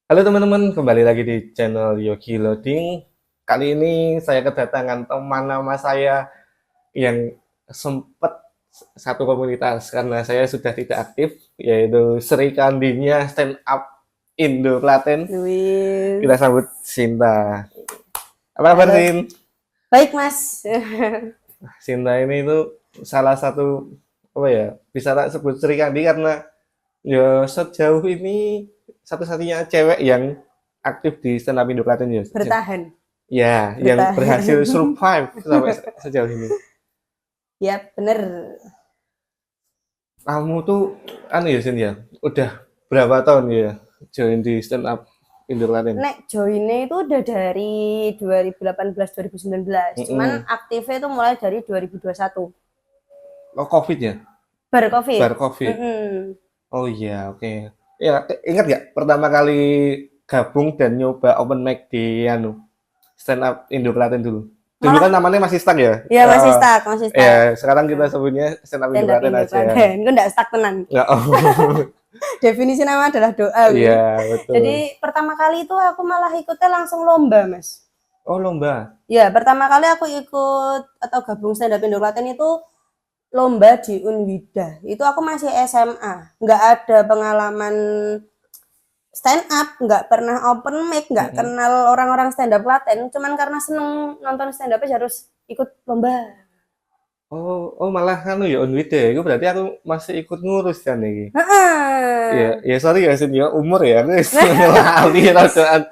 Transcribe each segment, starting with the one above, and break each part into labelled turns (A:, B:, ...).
A: Halo teman-teman, kembali lagi di channel Yogi Loading. Kali ini saya kedatangan teman nama saya yang sempat satu komunitas karena saya sudah tidak aktif, yaitu Sri Kandinya Stand Up Indo Klaten. Kita
B: Luis.
A: sambut Sinta. Apa kabar
B: Halo.
A: Sin?
B: Baik, Mas.
A: Sinta ini itu salah satu apa ya? Bisa tak sebut Sri Kandi karena ya sejauh ini satu-satunya cewek yang aktif di stand up Indo Klaten ya.
B: Bertahan.
A: Ya, yang berhasil
B: Bertahan.
A: survive sampai sejauh ini.
B: Ya, bener.
A: Kamu tuh, anu ya, Sin ya, udah berapa tahun ya join di stand up Indo Klaten?
B: Nek joinnya itu udah dari 2018-2019. Cuman
A: Mm-mm.
B: aktifnya itu mulai dari 2021.
A: Oh, COVID ya?
B: Bar Covid.
A: Bar COVID.
B: Mm-mm.
A: Oh iya, oke. Ya, ingat nggak pertama kali gabung dan nyoba open mic di anu stand up Indo Klaten dulu? Dulu kan
B: Malah,
A: namanya masih stuck ya?
B: ya masih stuck, masih
A: Ya,
B: stuck.
A: sekarang kita sebutnya stand up Indo
B: Stand up
A: Klaten
B: Indo
A: aja.
B: Klaten. Gue nggak stuck tenan.
A: Ya, oh.
B: Definisi nama adalah doa.
A: Iya,
B: Wi.
A: betul.
B: Jadi pertama kali itu aku malah ikutnya langsung lomba, Mas.
A: Oh, lomba.
B: Ya, pertama kali aku ikut atau gabung stand up Indo Klaten itu lomba di Unwida. Itu aku masih SMA. Nggak ada pengalaman stand up, nggak pernah open mic, nggak
A: Mm-mm.
B: kenal orang-orang stand up Klaten. Cuman karena seneng nonton stand up harus ikut lomba.
A: Oh malah anu ya on ya. Itu berarti aku masih ikut ngurus kan iki. Ya,
B: Heeh.
A: ya sorry ya Sin ya umur ya. Aku wis lali rodaan.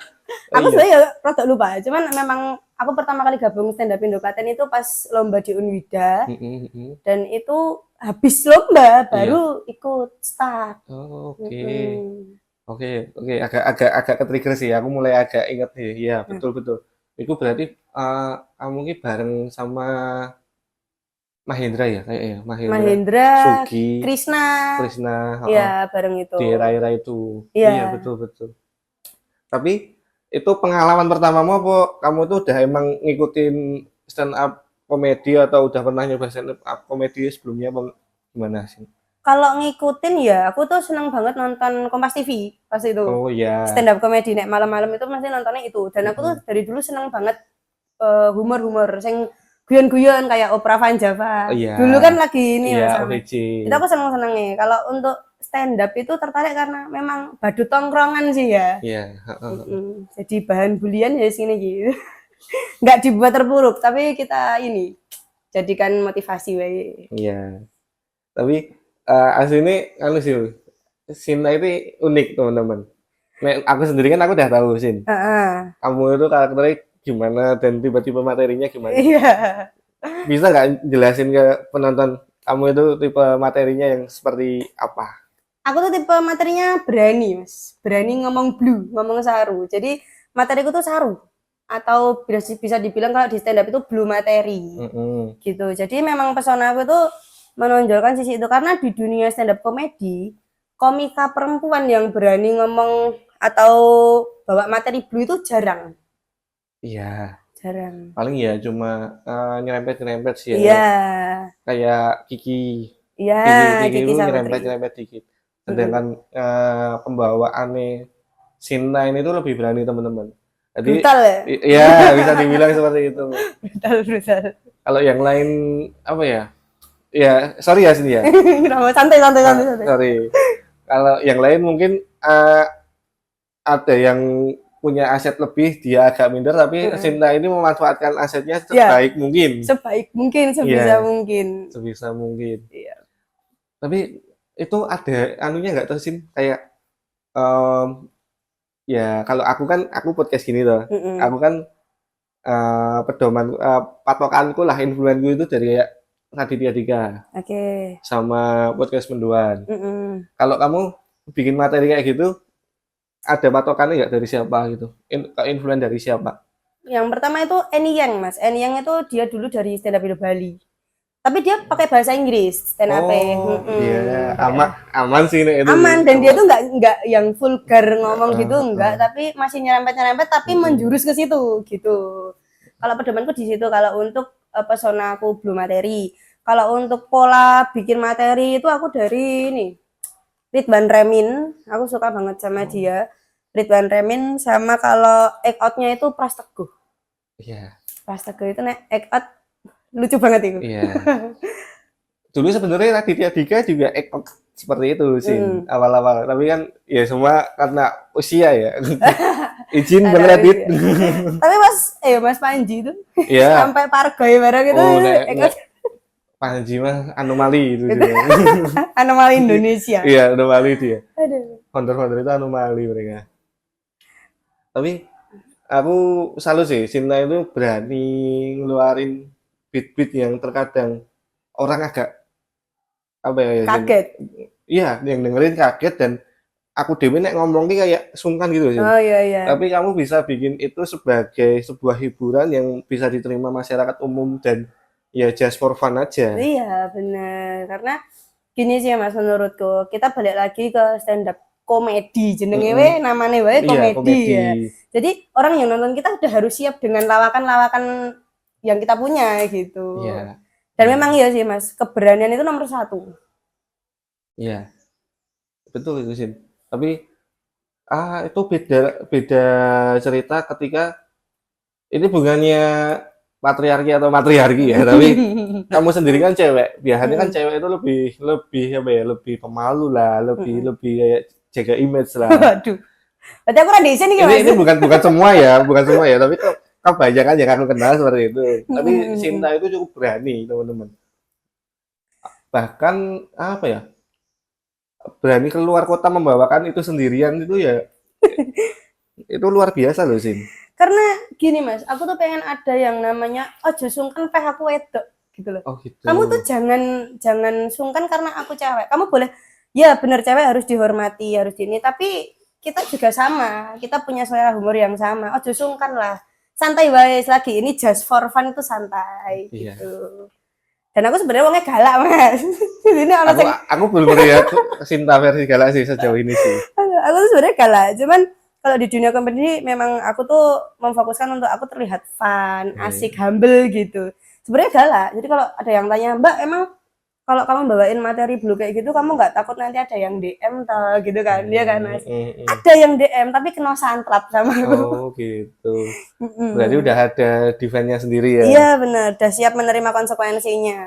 A: Oh
B: Aku
A: iya.
B: sebenarnya ya rada lupa. Cuman memang aku pertama kali gabung stand up Indo Klaten itu pas lomba di Unwida.
A: Mm-mm, mm-mm.
B: Dan itu habis lomba
A: Iya.
B: baru ikut start.
A: Oh, oke.
B: Mm-mm.
A: Oke, oke agak ke-trigger sih. Aku mulai agak inget nih. Iya,
B: Nah,
A: betul betul. Itu berarti kamu ini bareng sama Mahendra ya kayak ya, Mahendra,
B: Mahendra,
A: Sugi,
B: Krisna,
A: Krisna, heeh,
B: ya bareng itu.
A: di era-era itu. Iya,
B: Iya.
A: betul betul. Tapi itu pengalaman pertamamu apa kamu tuh udah emang ngikutin stand up komedi atau udah pernah nyoba stand up komedi sebelumnya apa gimana sih?
B: Kalau ngikutin ya, aku tuh seneng banget nonton Kompas TV pas itu.
A: Oh
B: Stand
A: ya,
B: up comedy nek malam-malam itu masih nontonnya itu. Dan aku tuh
A: mm-mm.
B: dari dulu seneng banget humor-humor sing guyon-guyon kayak Opera Van Java.
A: Oh iya,
B: Dulu kan lagi ini
A: iya
B: Mas Ame.
A: OVJ,
B: Itu aku seneng-senengnya. Kalau untuk stand up itu tertarik karena memang badut tongkrongan sih ya.
A: iya, heeh.
B: Jadi bahan bulian ya sini gitu. Nggak dibuat terpuruk, tapi kita ini jadikan motivasi wae.
A: Iya. Tapi aslinya anu sih, Sinta itu unik teman-teman. Nek aku sendiri kan aku udah tahu Sin.
B: Heeh.
A: Kamu itu karakternya gimana dan tiba-tiba materinya gimana?
B: Iya.
A: Bisa nggak jelasin ke penonton kamu itu tipe materinya yang seperti apa?
B: Aku tuh tipe materinya berani, Mas. Berani ngomong blue, ngomong saru. Jadi materiku tuh saru. Atau bisa dibilang kalau di stand up itu blue materi.
A: Mm-mm.
B: Gitu. Jadi memang pesona aku tuh menonjolkan sisi itu karena di dunia stand up komedi, komika perempuan yang berani ngomong atau bawa materi blue itu jarang.
A: Iya,
B: Jarang.
A: paling ya cuma nyerempet-nyerempet sih ya.
B: Iya.
A: Kayak Kiki.
B: Iya,
A: Kiki
B: Kiki
A: itu
B: Saputri.
A: nyerempet-nyerempet dikit.
B: Mm-mm.
A: Sedangkan pembawaannya Sinta ini tuh lebih berani teman-teman. Jadi
B: Brutal ya?
A: ya bisa dibilang seperti itu.
B: Brutal, brutal.
A: Kalau yang lain apa ya? Ya, sorry ya sini ya.
B: Santai, santai, santai, santai.
A: Sorry. Kalau yang lain mungkin ada yang punya aset lebih, dia agak minder, tapi
B: Mm-mm.
A: Sinta ini memanfaatkan asetnya
B: Ya,
A: sebaik mungkin.
B: sebaik mungkin, sebisa
A: Iya,
B: mungkin.
A: sebisa mungkin.
B: Iya.
A: Tapi itu ada anunya nggak terusin kayak em, ya kalau aku podcast gini loh.
B: Mm-mm.
A: Aku kan pedoman patokanku lah influenku itu dari kayak Raditya Dika
B: Oke.
A: sama podcast Menduan.
B: Mm-mm.
A: Kalau kamu bikin materi kayak gitu, ada patokannya nggak dari siapa gitu? Influen dari siapa?
B: Yang pertama itu Eni Yang, Mas. Eni Yang itu dia dulu dari stand up Indo Bali. Tapi dia pakai bahasa Inggris stand up.
A: Oh iya, aman
B: Pakai
A: aman sih nek itu sih
B: aman dan dia
A: aman.
B: tuh nggak yang vulgar ngomong gitu enggak,
A: Heeh,
B: tapi masih nyerempet-nyerempet tapi
A: mm-mm.
B: menjurus ke situ gitu. Kalau pedomanku di situ kalau untuk pesona aku belum materi. Kalau untuk pola bikin materi itu aku dari ini Ridwan Remin, aku suka banget sama
A: Oh,
B: dia. Ridwan Remin, sama kalau act out-nya itu Pras Teguh.
A: Iya,
B: Pras Teguh itu nek act out lucu banget itu.
A: iya. Dulu sebenarnya Raditya Dika juga act seperti itu sih
B: Mm.
A: awal-awal. Tapi kan ya semua karena usia ya. Izin Bang
B: Ada
A: Radit.
B: usia. Tapi Mas Panji itu
A: Iya.
B: sampai Pargoy bareng itu
A: Oh, nek
B: act
A: nek
B: out
A: Panji mah anomali itu
B: itu
A: juga.
B: anomali Indonesia.
A: Iya, anomali dia.
B: Aduh.
A: Founder-founder itu anomali mereka. Tapi aku salut sih, Sinta itu berani ngeluarin beat-beat yang terkadang orang agak apa ya,
B: Kaget.
A: iya yang dengerin kaget dan aku dewe nek ngomongnya kayak sungkan gitu sih.
B: Oh iya iya.
A: Tapi kamu bisa bikin itu sebagai sebuah hiburan yang bisa diterima masyarakat umum dan ya just for fun aja.
B: Iya bener, karena gini sih Mas menurutku, kita balik lagi ke stand up komedi, jenenge we
A: Mm-mm.
B: namanya wae
A: Iya,
B: komedi
A: komedi.
B: ya. Jadi orang yang nonton kita udah harus siap dengan lawakan-lawakan yang kita punya gitu.
A: Iya,
B: Dan
A: iya,
B: memang iya sih Mas, keberanian itu nomor satu.
A: iya, betul itu sih. Tapi itu beda beda cerita ketika ini bukannya patriarki atau matriarki ya, tapi kamu sendiri kan cewek. Biasanya kan
B: Mm.
A: cewek itu lebih lebih apa ya, lebih pemalu lah, lebih
B: Mm-mm.
A: lebih kayak jaga image lah.
B: Waduh, berarti aku rada isin nih
A: Ini
B: Mas.
A: ini bukan bukan semua ya, bukan semua ya, tapi kok kebanyakan yang aku kenal seperti itu. Tapi
B: Mm-mm.
A: Sinta itu cukup berani, teman-teman. Bahkan apa ya, berani keluar kota membawakan itu sendirian itu ya, itu luar biasa loh, Sin.
B: Karena gini Mas, aku tuh pengen ada yang namanya ojo sungkan peh aku wedok gitu loh.
A: Oh gitu.
B: Kamu tuh jangan sungkan karena aku cewek. Kamu boleh ya bener cewek harus dihormati, harus ini, tapi kita juga sama. Kita punya selera humor yang sama. Ojo sungkan lah. Santai wae lagi ini just for fun itu santai
A: Iya.
B: gitu. Dan aku sebenarnya wongnya galak Mas. Ini orang
A: Aku aku belum melihat Sinta versi Galaxy sejauh ini sih.
B: aku tuh sebenarnya galak, cuman kalau di dunia komedi memang aku tuh memfokuskan untuk aku terlihat fun, asik,
A: Iya.
B: humble gitu. Sebenarnya galak. Jadi kalau ada yang tanya, Mbak, emang kalau kamu bawain materi blue kayak gitu, kamu nggak takut nanti ada yang DM tau gitu kan? Dia kan Mas. Ada yang DM tapi kena santrap sama aku.
A: Oh gitu. Berarti
B: Mm-mm.
A: udah ada defense-nya sendiri ya.
B: Iya benar, udah siap menerima konsekuensinya.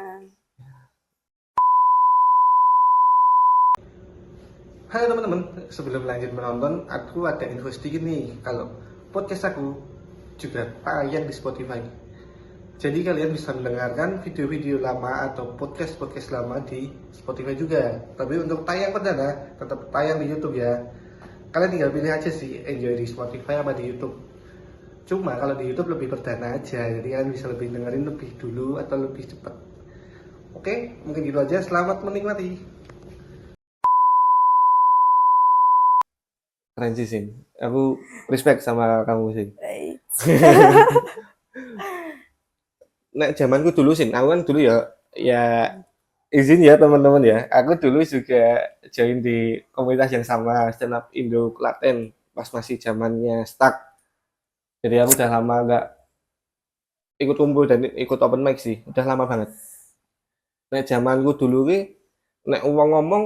A: Halo teman-teman, sebelum lanjut menonton, aku ada info sedikit nih kalau podcast aku juga tayang di Spotify. Jadi kalian bisa mendengarkan video-video lama atau podcast-podcast lama di Spotify juga. Tapi untuk tayang perdana tetap tayang di YouTube ya. Kalian tinggal pilih aja sih enjoy di Spotify apa di YouTube. Cuma kalau di YouTube lebih perdana aja, jadi kalian bisa lebih dengerin lebih dulu atau lebih cepat. Oke, mungkin gitu aja. Selamat menikmati. Keren sih, Sin. Aku respect sama kamu, Sin.
B: Baik.
A: Nek zamanku dulu, Sin. Aku kan dulu ya izin ya teman-teman ya. Aku dulu juga join di komunitas yang sama, stand up Indo Klaten, pas masih zamannya stuck. Jadi aku udah lama nggak ikut kumpul dan ikut open mic sih. Udah lama banget. Nek zamanku dulu nek uang ngomong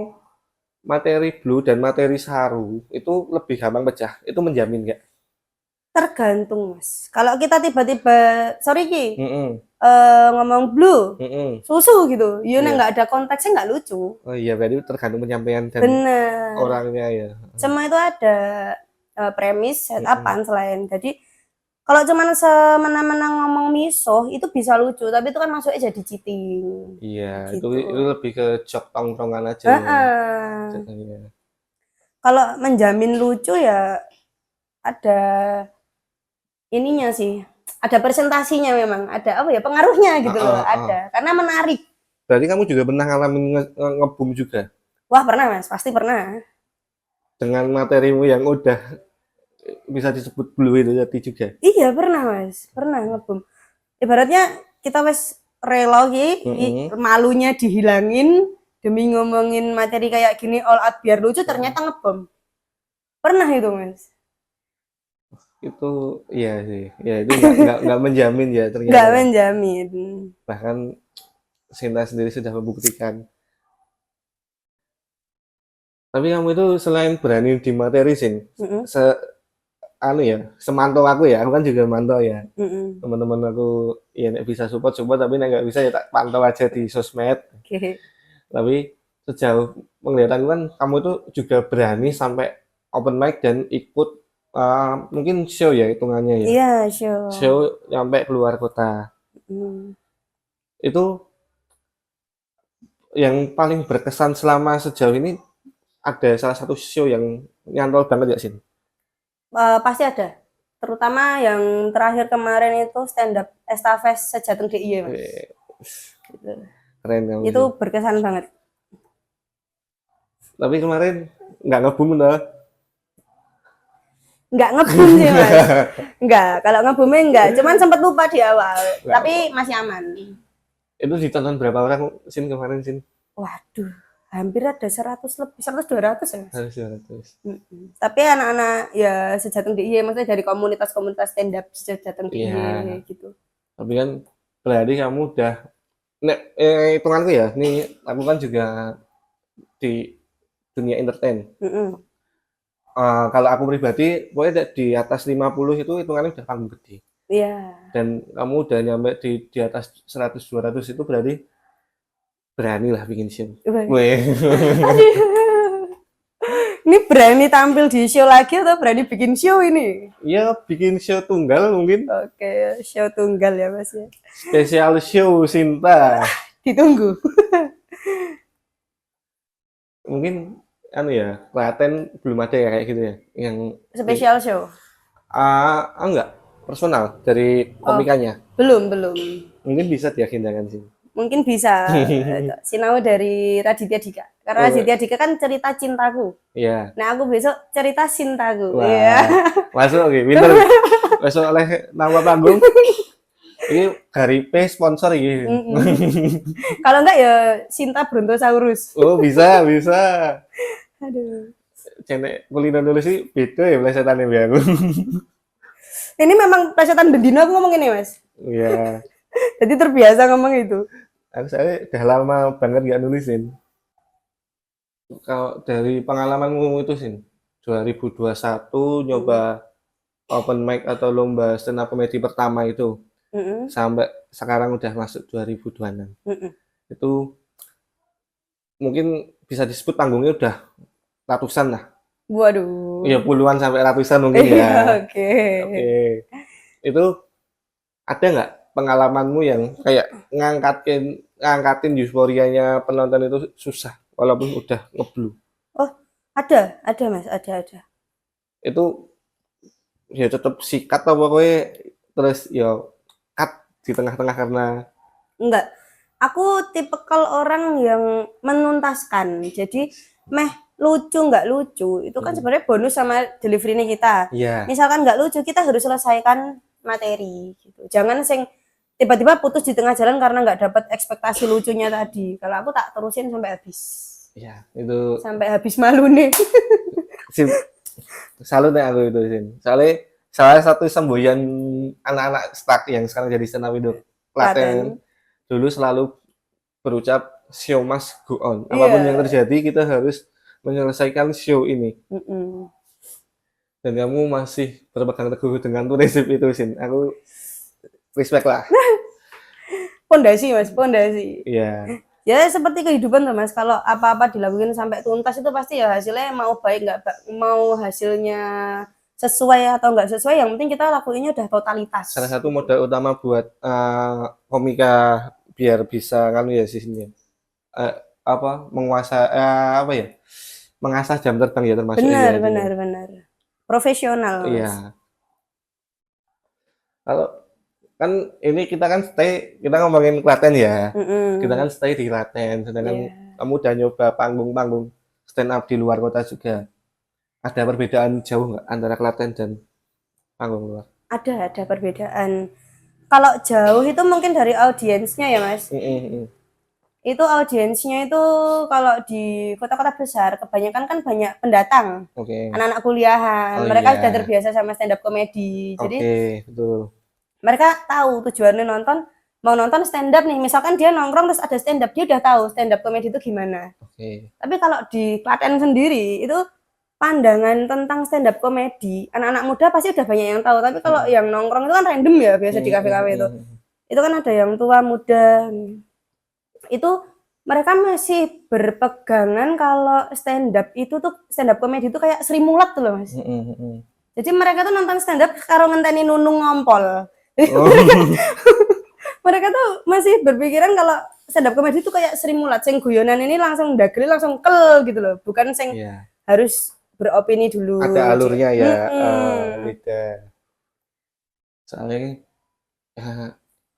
A: materi blue dan materi saru itu lebih gampang pecah. Itu menjamin nggak?
B: Tergantung Mas. Kalau kita tiba-tiba, sorry Ki,
A: Mm-mm,
B: ngomong blue,
A: mm-mm.
B: susu gitu, ya
A: Iya.
B: nggak ada konteksnya nggak lucu.
A: Oh iya, berarti tergantung penyampaian dan
B: Bener.
A: orangnya ya.
B: Semua itu ada premis,
A: Mm-mm.
B: setupan selain. Jadi kalau cuman semena-mena ngomong miso itu bisa lucu, tapi itu kan masuknya jadi cheating.
A: Iya, itu
B: Gitu.
A: lebih ke jok tongkrongan aja ya.
B: Heeh.
A: Jadinya.
B: Kalau menjamin lucu ya ada ininya sih. Ada presentasinya memang, ada apa ya pengaruhnya gitu loh, ada. Karena menarik.
A: Berarti kamu juga pernah ngalamin ngebum juga
B: Wah, pernah Mas, pasti pernah.
A: dengan materimu yang udah bisa disebut blue itu tadi juga.
B: Iya, pernah Mas, pernah ngebom. Ibaratnya kita wes rela ki,
A: Mm-mm.
B: malunya dihilangin demi ngomongin materi kayak gini all out biar lucu ternyata ngebom. Pernah itu Mas.
A: Itu iya sih. Ya itu nggak menjamin ya ternyata.
B: Nggak
A: Ya.
B: menjamin.
A: Bahkan Sinta sendiri sudah membuktikan Tapi kamu itu selain berani di materi Sin,
B: Mm-mm,
A: se anu ya, semantau aku ya, aku kan juga mantau ya.
B: mm-mm.
A: Teman-teman aku ya nek bisa support tapi nek nggak bisa ya tak pantau aja di sosmed.
B: Oke.
A: Tapi sejauh penglihatan kan kamu itu juga berani sampai open mic dan ikut mungkin show ya hitungannya ya.
B: Iya, sure.
A: Show sampai keluar kota.
B: Mm.
A: Itu yang paling berkesan selama sejauh ini ada salah satu show yang nyantol banget ya, Sin?
B: Pasti ada. Terutama yang terakhir kemarin itu stand up Estafes Sejateng DIY, Mas.
A: Eh,
B: Gitu.
A: Keren kamu
B: Itu
A: sih.
B: berkesan banget.
A: Tapi kemarin nggak ngebum loh.
B: Nggak ngebum sih, Mas. Nggak, kalau ngebumnya nggak. Cuman sempat lupa di awal.
A: Nggak
B: Tapi
A: apa.
B: masih aman.
A: Itu ditonton berapa orang, Sin, kemarin, Sin?
B: Waduh, hampir ada 100 lebih, 100 200 ya, Mas.
A: Harus 200.
B: Mm-mm. Tapi anak-anak ya Sejateng DIY, maksudnya dari komunitas-komunitas stand up Sejateng
A: Iya,
B: DIY gitu.
A: tapi kan berarti kamu udah hitunganku ya, nih aku kan juga di dunia entertain.
B: Mm-mm.
A: Kalau aku pribadi, pokoknya di atas 50 itu hitungannya udah panggung gede.
B: Iya.
A: Dan kamu udah nyampe di atas 100 200 itu berarti berani lah bikin show.
B: Wih.
A: Weh.
B: Aduh. Ini berani tampil di show lagi atau berani bikin show ini?
A: Ya bikin show tunggal mungkin.
B: Oke, show tunggal ya, Mas ya.
A: Spesial show Sinta.
B: Ditunggu.
A: Mungkin anu ya, Klaten belum ada ya kayak gitu ya. Yang
B: Spesial show.
A: enggak personal dari
B: Oh,
A: komikanya.
B: belum.
A: Mungkin bisa diagendakan sih.
B: Mungkin bisa. Sinau dari Raditya Dika. Karena
A: Oh,
B: Raditya Dika kan cerita cintaku.
A: iya.
B: Nah, aku besok cerita cintaku.
A: Wah,
B: Iya.
A: masuk oke, pinter. Masuk oleh nama panggung. Ini Garipe sponsor ini.
B: Mm-mm. Kalau enggak ya Sinta Brontosaurus.
A: Oh, bisa, bisa.
B: Aduh.
A: Cenek kuliner dulu sih beda ya plesetannya biar aku.
B: Ini memang plesetan bendino aku ngomong ini, Mas.
A: Iya.
B: Jadi terbiasa ngomong itu.
A: Aku saya udah lama banget nggak nulisin. Kalau dari pengalamanmu itu sih, 2021 nyoba open mic atau lomba stand up comedy pertama itu
B: Mm-mm.
A: sampai sekarang udah masuk 2026.
B: Mm-mm.
A: Itu mungkin bisa disebut panggungnya udah ratusan lah.
B: Waduh.
A: Ya puluhan sampai ratusan mungkin
B: Iya,
A: ya.
B: oke.
A: Oke. Itu ada nggak pengalamanmu yang kayak ngangkatin euforianya penonton itu susah walaupun udah ngeblu?
B: Oh, ada Mas, ada.
A: Itu ya tetap sikat atau pokoknya terus ya cut di tengah-tengah karena
B: Enggak. Aku tipikal orang yang menuntaskan. Jadi, meh lucu nggak lucu, itu kan sebenarnya bonus sama delivery-nya kita.
A: iya
B: Misalkan nggak lucu, kita harus selesaikan materi gitu. Jangan sing tiba-tiba putus di tengah jalan karena nggak dapat ekspektasi lucunya tadi. Kalau aku tak terusin sampai habis.
A: iya itu
B: Sampai habis malu nih.
A: sih salut ya aku itu sih. Soalnya salah satu semboyan anak-anak stuck yang sekarang jadi stand up itu Klaten
B: Klaten.
A: dulu selalu berucap show must go on. Apapun yang
B: Iya.
A: terjadi kita harus menyelesaikan show ini.
B: Mm-mm.
A: Dan kamu masih berpegang teguh dengan prinsip itu, Sin. Aku respect lah.
B: Pondasi Mas, pondasi.
A: Iya,
B: Ya seperti kehidupan tuh Mas, kalau apa-apa dilakuin sampai tuntas itu pasti ya hasilnya mau baik nggak mau hasilnya sesuai atau nggak sesuai, yang penting kita lakuinnya udah totalitas.
A: salah satu modal utama buat komika biar bisa kan ya sisinya apa menguasai apa ya mengasah jam terbang ya termasuk
B: Benar,
A: ya itu ya.
B: benar. Profesional Mas.
A: Iya. Kalau kan ini kita kan stay kita ngomongin Klaten ya. Kita
B: Mm-mm.
A: kan stay di Klaten, sedangkan
B: Iya.
A: kamu udah nyoba panggung-panggung stand up di luar kota juga. Ada perbedaan jauh nggak antara Klaten dan panggung luar?
B: Ada perbedaan. Kalau jauh itu mungkin dari audiensnya ya Mas. Itu audiensnya itu kalau di kota-kota besar kebanyakan kan banyak pendatang,
A: Oke.
B: anak-anak kuliahan.
A: Oh
B: Mereka
A: iya.
B: sudah terbiasa sama stand up comedy. Jadi
A: Oke, betul.
B: mereka tahu tujuannya nonton mau nonton stand up nih, misalkan dia nongkrong terus ada stand up, dia udah tahu stand up comedy itu gimana.
A: Oke.
B: Tapi kalau di Klaten sendiri itu pandangan tentang stand up comedy, anak-anak muda pasti udah banyak yang tahu. Tapi kalau
A: Mm,
B: yang nongkrong itu kan random ya biasa di
A: mm, mm,
B: kafe-kafe itu.
A: mm.
B: Itu kan ada yang tua, muda. Itu mereka masih berpegangan kalau stand up itu tuh stand up comedy itu kayak Sri Mulat tuh loh, Mas.
A: Mm, mm, mm.
B: Jadi mereka tuh nonton stand up karo ngenteni nunung ngompol.
A: Oh,
B: Mereka tuh masih berpikiran kalau stand up comedy itu kayak Sri Mulat, sing guyonan ini langsung dagel langsung kel gitu loh, bukan sing
A: iya.
B: harus beropini dulu.
A: Ada alurnya ya,
B: Mm-mm.
A: beda. Soalnya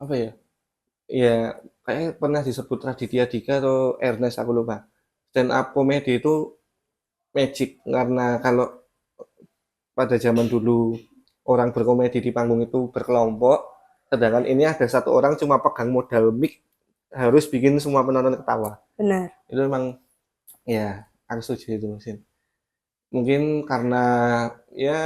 A: apa ya? Ya kayak pernah disebut Raditya Dika atau Ernest aku lupa. Stand up comedy itu magic karena kalau pada zaman dulu orang berkomedi di panggung itu berkelompok, sedangkan ini ada satu orang cuma pegang modal mic harus bikin semua penonton ketawa.
B: Benar.
A: Itu memang ya aku setuju itu Sin. Mungkin karena ya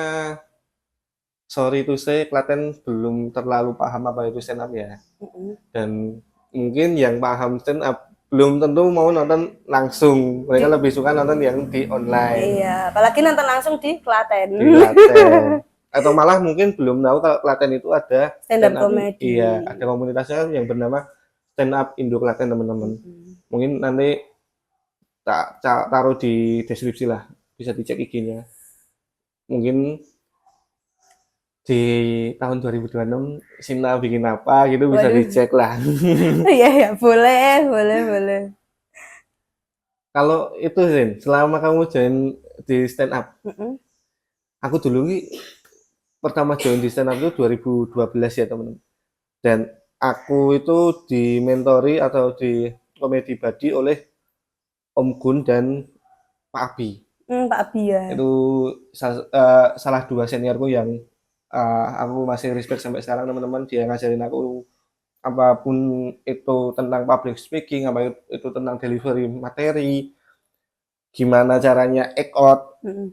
A: sorry to say Klaten belum terlalu paham apa itu stand up ya.
B: Mm-mm.
A: Dan mungkin yang paham stand up belum tentu mau nonton langsung. Mereka lebih suka nonton yang di online,
B: Iya, apalagi nonton langsung di Klaten.
A: di Klaten. Atau malah mungkin belum tahu kalau Klaten itu ada
B: Stand up
A: stand up,
B: comedy.
A: iya, ada komunitasnya yang bernama Stand Up Indo Klaten teman-teman. Mungkin nanti taruh di deskripsi lah, bisa dicek IG-nya. Mungkin di tahun 2026 Sina bikin apa gitu bisa
B: Waduh.
A: dicek lah.
B: Iya ya, boleh, boleh, boleh.
A: Kalau itu Zin, selama kamu join di stand up,
B: Mm-mm.
A: aku dulu nih pertama join di stand up itu 2012 ya teman-teman. Dan aku itu dimentori atau di komedi buddy oleh Om Gun dan Pak Abi.
B: Pak Abi ya.
A: Itu salah dua seniorku yang aku masih respect sampai sekarang teman-teman. Dia ngajarin aku apapun itu tentang public speaking, apa itu tentang delivery materi, gimana caranya act out,
B: Mm-mm.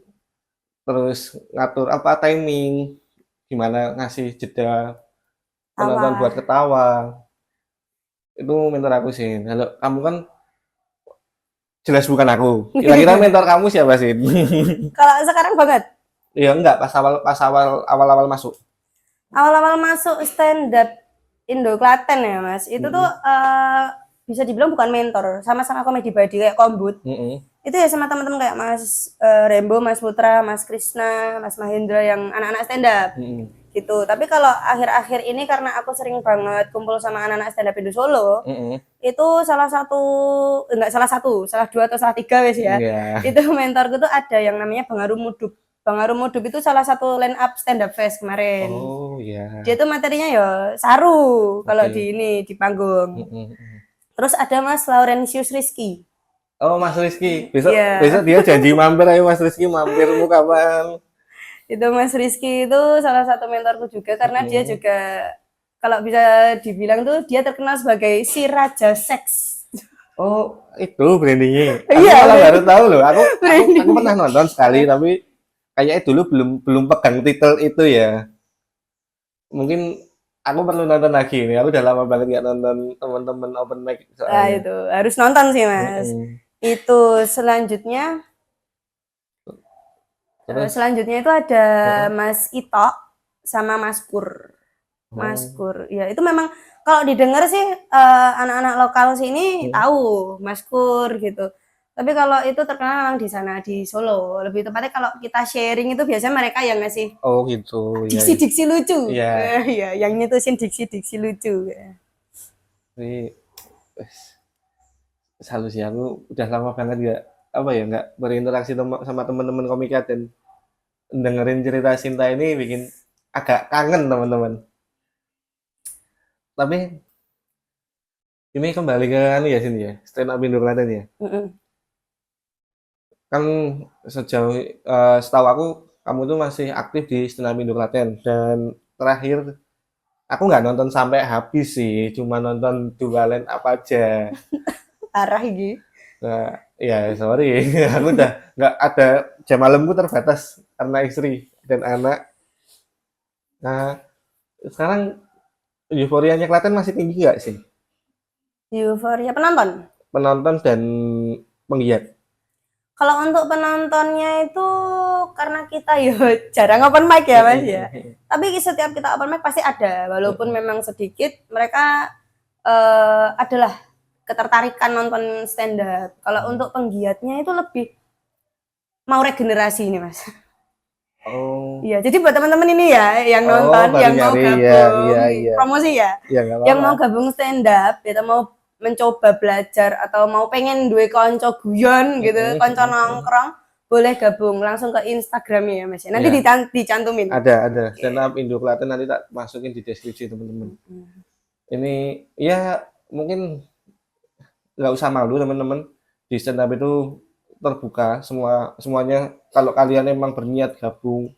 A: terus ngatur apa timing, gimana ngasih jeda penonton buat
B: Awal.
A: ketawa. Itu mentor aku sih. Kalau kamu kan jelas bukan aku. Kira-kira mentor kamu siapa sih?
B: Kalau sekarang banget,
A: Ya enggak, pas awal masuk.
B: awal-awal masuk stand up Indo Klaten ya Mas, itu tuh
A: Mm-mm.
B: bisa dibilang bukan mentor, sama-sama komedi buddy kayak kombut.
A: Mm-mm.
B: Itu ya sama teman-teman kayak Mas Rembo, Mas Putra, Mas Krisna, Mas Mahendra yang anak-anak stand up
A: Mm-mm.
B: gitu. Tapi kalau akhir-akhir ini karena aku sering banget kumpul sama anak-anak stand up Indo Solo,
A: Mm-mm.
B: itu salah satu, enggak salah satu, salah dua atau salah tiga wes ya.
A: Iya.
B: Itu mentorku tuh ada yang namanya Bang Arum Mudup. Bang Arum Mudup itu salah satu line up stand up fest kemarin.
A: Oh ya.
B: Dia tuh materinya ya saru kalau
A: Oke.
B: di ini di panggung.
A: Mm-mm.
B: Terus ada Mas Laurentius Rizky.
A: Oh Mas Rizky, besok
B: Iya.
A: besok dia janji mampir ayo Mas Rizky mampirmu kapan?
B: Itu Mas Rizky itu salah satu mentorku juga karena dia
A: Mm-mm.
B: juga kalau bisa dibilang tuh dia terkenal sebagai si raja seks.
A: Oh itu brandingnya. Aku
B: Iya,
A: malah baru tahu loh. Aku
B: branding.
A: pernah nonton sekali tapi kayaknya dulu belum belum pegang titel itu ya. Mungkin aku perlu nonton lagi nih. Aku udah lama banget nggak nonton teman-teman open mic
B: Nah,
A: soalnya.
B: itu harus nonton sih, Mas.
A: Mm-mm.
B: Itu selanjutnya
A: Terus,
B: selanjutnya itu ada
A: mm-mm.
B: Mas Ito sama Mas Pur. Mas
A: Oh,
B: Pur. Ya, itu memang kalau didengar sih anak-anak lokal sini
A: mm.
B: tahu Mas Pur gitu. Tapi kalau itu terkenal memang di sana di Solo. Lebih tepatnya kalau kita sharing itu biasanya mereka yang ngasih
A: Oh gitu, ya, ya.
B: diksi-diksi lucu.
A: Iya.
B: Iya, yang nyetusin diksi-diksi lucu.
A: Ini salut sih aku udah lama banget nggak apa ya nggak berinteraksi sama teman-teman komika dan dengerin cerita Sinta ini bikin agak kangen teman-teman. Tapi ini kembali ke anu ya sini ya, stand up Indo Klaten ya.
B: Mm-mm.
A: Kan sejauh setahu aku kamu tuh masih aktif di stand up Indo Klaten dan terakhir aku nggak nonton sampai habis sih, cuma nonton dua line up aja.
B: Parah gitu.
A: Nah, ya sorry, aku udah nggak ada jam malamku terbatas karena istri dan anak. Nah, sekarang Euforianya Klaten masih tinggi nggak sih?
B: Euforia penonton.
A: Penonton dan penggiat.
B: Kalau untuk penontonnya itu karena kita ya jarang open mic ya Mas ya. Tapi setiap kita open mic pasti ada, walaupun memang sedikit mereka adalah ketertarikan nonton stand up. Kalau untuk penggiatnya itu lebih mau regenerasi ini Mas.
A: Oh,
B: Iya, jadi buat teman-teman ini ya yang
A: oh
B: nonton,
A: baru
B: yang mau
A: nyari ya,
B: gabung,
A: iya iya,
B: promosi ya,
A: ya nggak
B: yang
A: apa-apa.
B: mau gabung stand up, ya mau mencoba belajar atau mau pengen duwe konco guyon gitu, konco nongkrong, boleh gabung langsung ke Instagramnya ya Mas. Nanti
A: Ya,
B: dicantumin.
A: ada stand
B: Oke.
A: up Indo Klaten nanti tak masukin di deskripsi teman-teman. Ini ya mungkin nggak usah malu teman-teman, di stand up itu terbuka semuanya. Kalau kalian emang berniat gabung,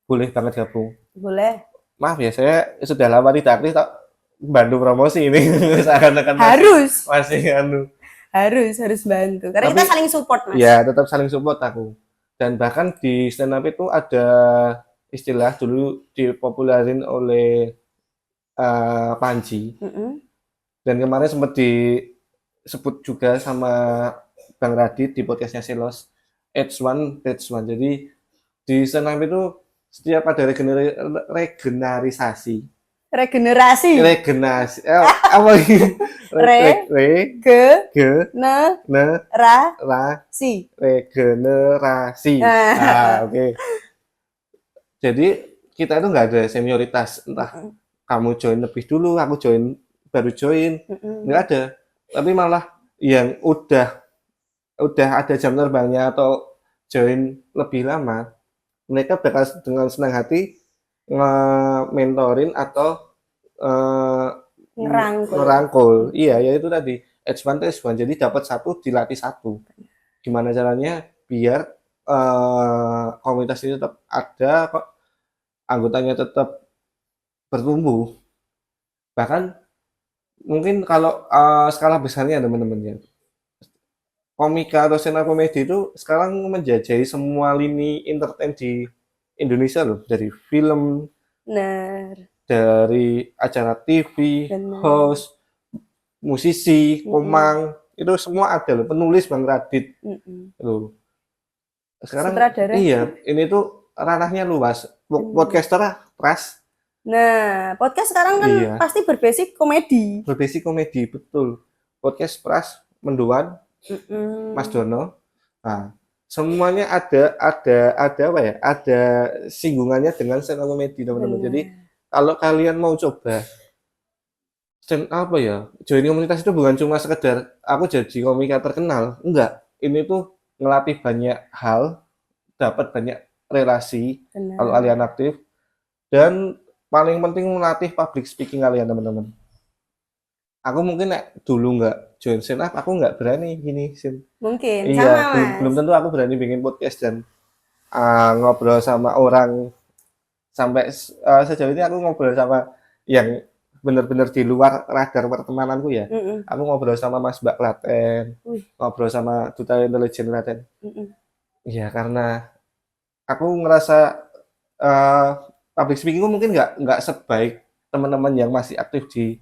A: boleh banget gabung.
B: Boleh.
A: Maaf ya, saya sudah lama tidak aktif, tak bantu promosi ini. Seakan-akan
B: Harus,
A: masih anu.
B: harus bantu. Karena
A: Tapi
B: kita saling support Mas.
A: ya tetap saling support aku. Dan bahkan di stand up itu ada istilah dulu dipopularin oleh Panji.
B: Mm-mm.
A: Dan kemarin sempat disebut juga sama Bang Radit di podcastnya Silos. Edge One, Edge One. Jadi di stand up itu setiap ada regenerisasi,
B: Regenerasi.
A: regenerasi, apa ini?
B: Re, ge,
A: Ge,
B: ne,
A: ne,
B: ra,
A: ra,
B: si.
A: regenerasi.
B: Nah.
A: Oke. Jadi kita itu nggak ada senioritas, entah kamu join lebih dulu, aku baru join, nggak ada. Tapi malah yang udah ada jam terbangnya atau join lebih lama, mereka bakal dengan senang hati nge-mentorin atau eh,
B: Ngerangkul.
A: ngerangkul. Iya, ya itu tadi advantage one. Jadi dapat satu dilatih satu. Gimana caranya biar komunitas ini tetap ada, kok anggotanya tetap bertumbuh. Bahkan mungkin kalau skala besarnya teman-teman ya, komika atau stand up komedi itu sekarang menjajah semua lini entertain di Indonesia loh, dari film,
B: Benar.
A: dari acara TV,
B: Benar.
A: host, musisi, komang, itu semua ada loh, penulis Bang Radit loh. Sekarang
B: Sutradara.
A: iya, ini tuh ranahnya luas. Podcaster Pras,
B: Nah, podcast sekarang kan
A: iya,
B: pasti berbasis komedi.
A: berbasic komedi betul. Podcast Pras, Mendoan, Mas Dono. Nah, semuanya ada apa ya? Ada singgungannya dengan stand up comedy teman-teman. Jadi
B: Benar.
A: kalau kalian mau coba stand apa ya? Join komunitas itu bukan cuma sekedar aku jadi komika terkenal, enggak. Ini tuh ngelatih banyak hal, dapat banyak relasi kalau
B: Benar.
A: kalian aktif, dan paling penting melatih public speaking kalian teman-teman. Aku mungkin dulu nggak join stand up, aku nggak berani gini, Sin.
B: Mungkin sama
A: Iya, belum
B: Mas.
A: tentu aku berani bikin podcast dan ngobrol sama orang sampai sejauh ini aku ngobrol sama yang benar-benar di luar radar pertemananku ya. Aku ngobrol sama Mas Mbak Klaten, ngobrol sama Duta Intelijen Klaten. Ya karena aku ngerasa uh, public speakingku mungkin nggak sebaik teman-teman yang masih aktif di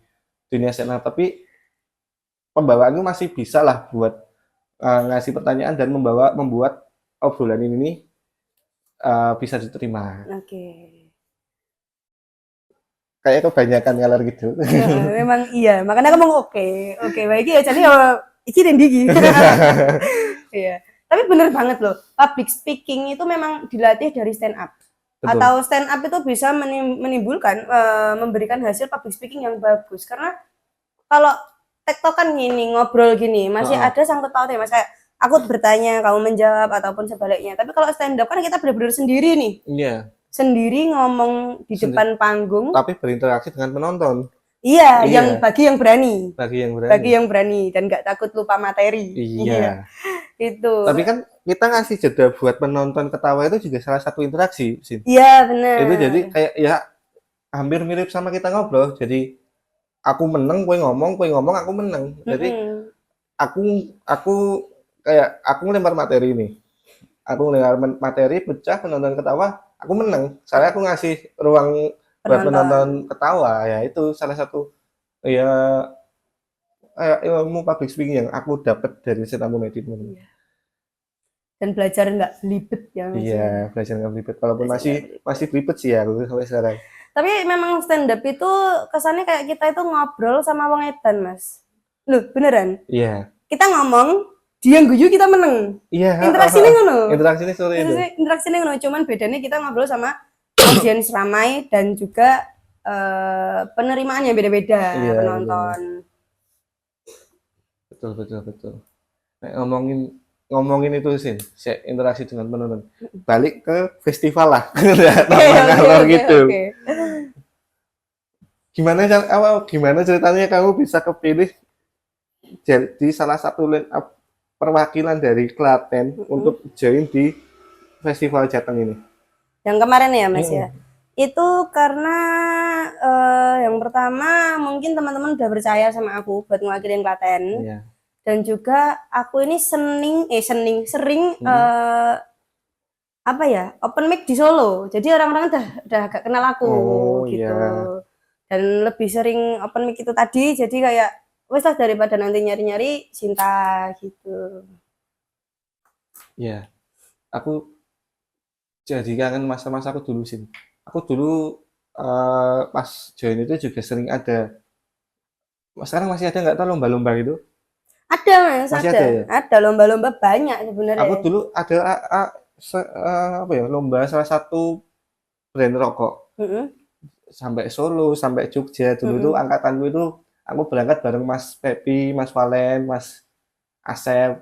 A: dunia stand up, tapi pembawaanku masih bisa lah buat ngasih pertanyaan dan membuat obrolan ini bisa diterima.
B: Oke.
A: Kayak kebanyakan ngalir gitu.
B: Memang iya, makanya aku mau oke baik ya jadi ya iki dan digi. Iya. Tapi bener banget loh, public speaking itu memang dilatih dari stand up.
A: Betul.
B: Atau stand up itu bisa menimbulkan memberikan hasil public speaking yang bagus karena kalau tektokan gini ngobrol gini masih ada sangkut pautnya Mas, kayak aku bertanya kamu menjawab ataupun sebaliknya. Tapi kalau stand up kan kita benar-benar sendiri nih.
A: Iya.
B: Sendiri ngomong di depan panggung.
A: Tapi berinteraksi dengan penonton.
B: Iya, yang bagi yang berani.
A: Bagi yang
B: berani dan nggak takut lupa materi.
A: Iya.
B: Itu.
A: Tapi kan kita ngasih jeda buat penonton ketawa itu juga salah satu interaksi, Sin.
B: Iya, benar.
A: Itu jadi kayak ya hampir mirip sama kita ngobrol. Jadi aku menang, kowe ngomong, aku menang. Jadi aku kayak aku ngelempar materi nih. Aku ngelempar materi, pecah, penonton ketawa, aku menang. Soalnya aku ngasih ruang buat
B: penonton.
A: penonton ketawa ya, itu salah satu ya ilmu public speaking yang aku dapat dari stand up comedy teman.
B: Iya. Dan belajar nggak belibet ya Mas
A: Iya,
B: ya.
A: belajar nggak belibet. Walaupun
B: Belajar
A: masih
B: nggak belibet.
A: masih belibet sih ya aku sampai sekarang.
B: Tapi memang stand up itu kesannya kayak kita itu ngobrol sama wong edan Mas. Loh beneran?
A: Iya,
B: Kita ngomong, dia guyu kita meneng.
A: iya.
B: Interaksinya ngono.
A: Interaksi ini sore itu.
B: Interaksinya ngono, cuman bedanya kita ngobrol sama audiens ramai dan juga penerimaannya beda-beda
A: Iya,
B: penonton.
A: betul, betul, betul. Nah, ngomongin itu sih, interaksi dengan penonton. Balik ke festival lah, ngalor gitu. Gimana ceritanya kamu bisa kepilih jadi salah satu line up perwakilan dari Klaten untuk join di festival Jateng ini?
B: Yang kemarin ya Mas ya. Itu karena yang pertama mungkin teman-teman udah percaya sama aku buat ngewakilin Klaten.
A: Iya.
B: Dan juga aku ini sering apa ya, open mic di Solo. Jadi orang-orang udah agak kenal aku gitu.
A: Iya.
B: Dan lebih sering open mic itu tadi, jadi kayak wes lah daripada nanti nyari-nyari Cinta gitu.
A: Iya. Aku jadi kangen masa-masa aku dulu sih. Aku dulu pas join itu juga sering ada. Sekarang masih ada nggak tahu lomba-lomba itu?
B: Ada Mas,
A: Masih
B: ada.
A: ada ya?
B: Ada lomba-lomba banyak sebenarnya.
A: Aku dulu ada apa ya, lomba salah satu brand rokok. Sampai Solo, sampai Jogja. Dulu tuh angkatanku itu aku berangkat bareng Mas Pepi, Mas Valen, Mas Asep.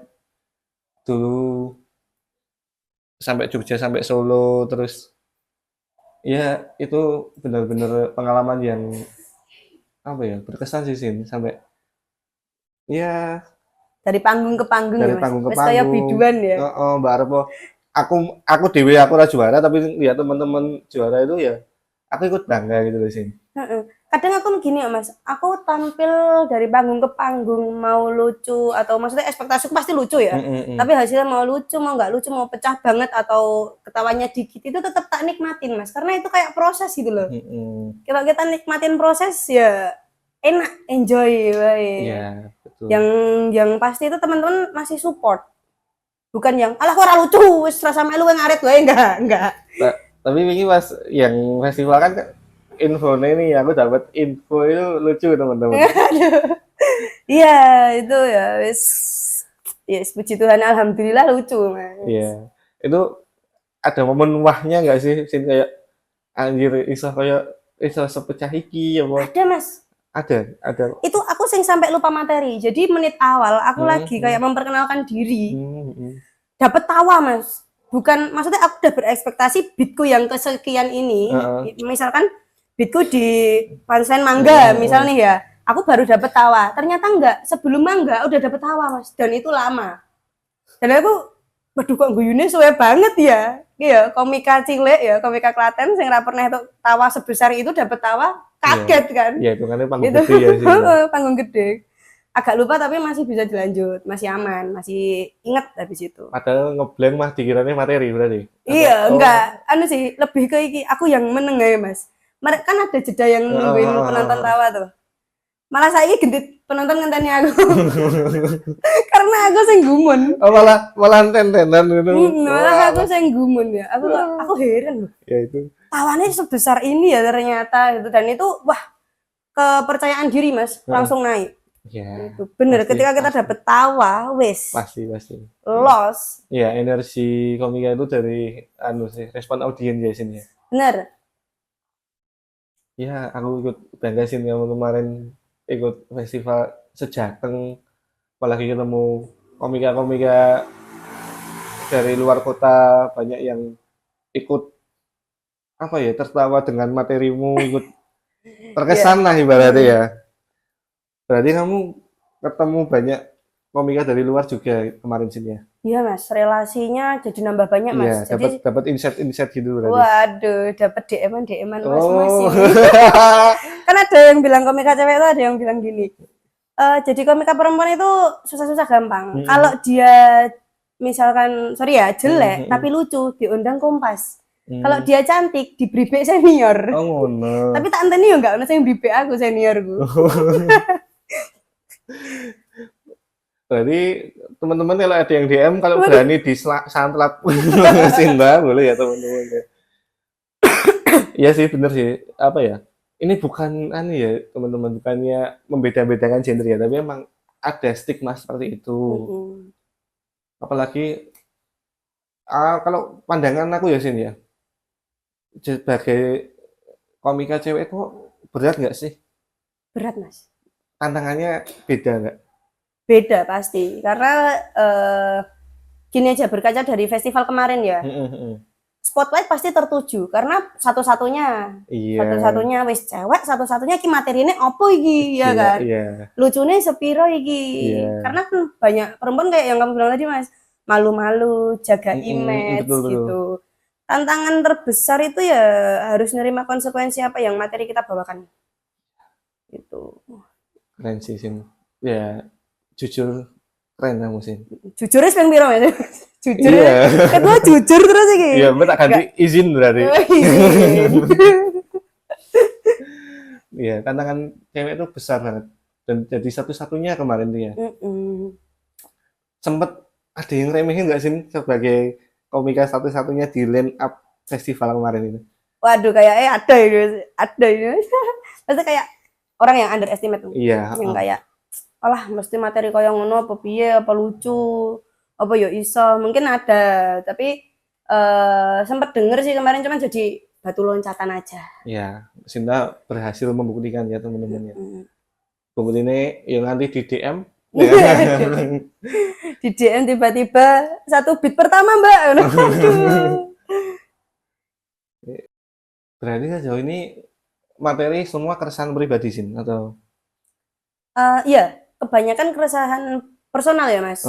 A: Dulu sampai Jogja, sampai Solo, terus ya itu benar-benar pengalaman yang apa ya, berkesan sih Sin. Sampai ya
B: Dari panggung ke panggung
A: dari
B: ya Mas.
A: panggung ke
B: Wes kayak
A: panggung.
B: biduan ya.
A: Mbak Arpo, aku dewe aku ora juara, tapi lihat teman-teman juara itu ya aku ikut bangga gitu loh Sin.
B: Kadang aku begini ya Mas, aku tampil dari panggung ke panggung mau lucu atau maksudnya ekspektasiku pasti lucu ya. Tapi hasilnya mau lucu, mau nggak lucu, mau pecah banget atau ketawanya dikit itu tetap tak nikmatin Mas, karena itu kayak proses gitu loh. Kalau kita nikmatin proses ya enak, enjoy baik.
A: Iya, betul.
B: Yang pasti itu teman-teman masih support. Bukan yang alah kok ora lucu, wis rasa melu ngaret wae enggak.
A: Tapi ini pas yang festival kan infonya ini aku dapat info itu lucu teman-teman.
B: Iya, itu ya wis yes, puji Tuhan alhamdulillah lucu Mas.
A: Iya. Itu ada momen wahnya nggak sih Sin, kayak anjir iso sepecah iki ya
B: Ada Mas.
A: Ada.
B: Itu aku sing sampai lupa materi. Jadi menit awal aku lagi kayak memperkenalkan diri. Dapat tawa Mas. Bukan, maksudnya aku udah berekspektasi beatku yang kesekian ini. Misalkan beatku di punchline mangga misalnya ya. Aku baru dapat tawa. Ternyata enggak. Sebelum mangga udah dapat tawa Mas. Dan itu lama. Dan aku waduh kok guyune suwe banget ya. Iya, komika cilik ya, komika Klaten sing ra pernah itu tawa sebesar itu dapat tawa, kaget kan.
A: Iya, itu kan panggung gede ya sih.
B: Panggung gede. Agak lupa tapi masih bisa dilanjut, masih aman, masih inget habis itu.
A: Padahal ngeblank mah dikiranya materi berarti.
B: Iya, enggak. Anu sih, lebih ke iki aku yang meneng ya, Mas. Mereka kan ada jeda yang nungguin penonton tawa tuh. Malah saya gendit penonton ngenteni aku. Karena aku sing gumun.
A: Oh, malah enten-entenan gitu.
B: Malah aku sing gumun ya. Aku heran loh.
A: Ya itu.
B: Tawannya sebesar ini ya ternyata gitu, dan itu wah kepercayaan diri Mas langsung naik.
A: Ya.
B: Itu bener pasti, ketika kita dapet tawa wis.
A: Pasti.
B: Los.
A: Ya, energi komika itu dari respon audiens ya sini ya.
B: Bener.
A: Ya, aku ikut bangga sih kamu kemarin ikut festival Sejateng, apalagi ketemu komika-komika dari luar kota, banyak yang ikut apa ya, tertawa dengan materimu, ikut terkesan lah ibaratnya ya. Berarti kamu ketemu banyak komika dari luar juga kemarin sini ya?
B: Iya Mas, relasinya jadi nambah banyak Mas.
A: Iya, dapat insight gitu berarti.
B: Waduh, dapat DM-an masing-masing. Kan ada yang bilang komika cewek itu, ada yang bilang gini. Jadi komika perempuan itu susah-susah gampang. Kalau dia misalkan sorry ya jelek tapi lucu, diundang Kompas. Kalau dia cantik diberi B senior.
A: Oh ngono.
B: Tapi tak enteni yo enggak ono sing beri B aku seniorku.
A: Berarti teman-teman kalau ada yang DM kalau berani disantrap Sinta boleh ya teman-teman ya. Iya sih bener sih apa ya ini bukan ya teman-teman bukannya membeda-bedakan gender ya tapi emang ada stigma seperti itu apalagi kalau pandangan aku ya Sin ya sebagai komika cewek itu berat nggak sih
B: Berat Mas.
A: tantangannya beda nggak?
B: Beda pasti karena gini aja berkaca dari festival kemarin ya. Spotlight pasti tertuju karena satu-satunya wis cewek satu-satunya ki materine opo iki ya kan. Lucune sepiro iki. Karena kan banyak perempuan kayak yang kamu bilang tadi Mas, malu-malu, jaga image gitu. Tantangan terbesar itu ya harus nerima konsekuensi apa yang materi kita bawakan. Itu.
A: Keren sih Sin. Ya jujur keren kamu Sin.
B: Jujur wis ping piro Mas? Jujur kedua jujur terus iki
A: iya tak ganti izin berarti iya tantangan cewek itu besar banget dan jadi satu-satunya kemarin dia sempet ada yang remehin nggak sih sebagai komika satu-satunya di line up festival kemarin itu
B: waduh kayaknya ada ini pasti kayak orang yang underestimate
A: iya
B: yang kayak alah mesti materi kaya ngono apa piye apa lucu apa ya iso mungkin ada tapi sempat denger sih kemarin cuman jadi batu loncatan aja
A: ya Sinta berhasil membuktikan ya teman-teman ya buktinya yang nanti di DM
B: di DM tiba-tiba 1 beat pertama mbak
A: berarti sejauh ini materi semua keresahan pribadi Sin atau
B: iya kebanyakan keresahan personal ya Mas